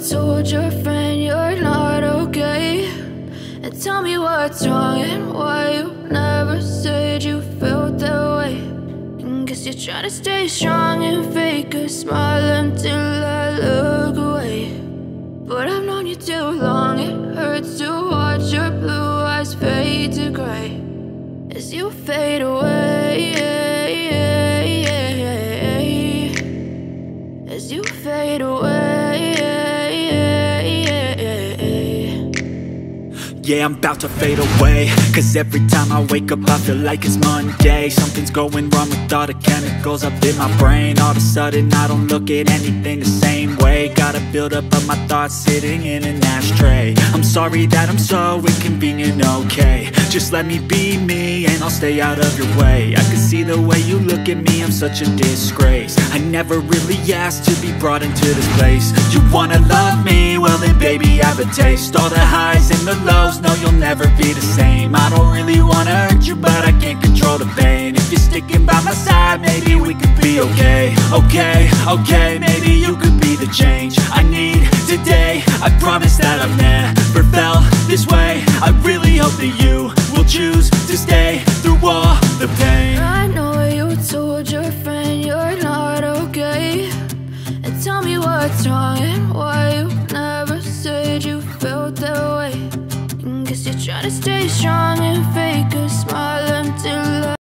told your friend you're not okay, and tell me what's wrong and why you never said you felt that way. And guess you're trying to stay strong and fake a smile until I look away. But I've known you too long, it hurts to watch your blue eyes fade to gray as you fade away, as you fade away. Yeah, I'm about to fade away, cause every time I wake up I feel like it's Monday. Something's going wrong with all the chemicals up in my brain. All of a sudden I don't look at anything the same way. Got a build up of my thoughts sitting in an ashtray. I'm sorry that I'm so inconvenient, okay. Just let me be me and I'll stay out of your way. I can see the way you look at me, I'm such a disgrace. I never really asked to be brought into this place. You wanna love me? Well then baby have a taste. All the highs and the lows, no, you'll never be the same. I don't really wanna hurt you, but I can't control the pain. If you're sticking by my side, maybe we could be okay. Okay, maybe you could be the change I need today. I promise that I've never felt this way. I really hope that you will choose to stay through all the pain. I know you told your friend you're not okay, and tell me what's wrong and why you never said you felt that way. Guess you're trying to stay strong and fake a smile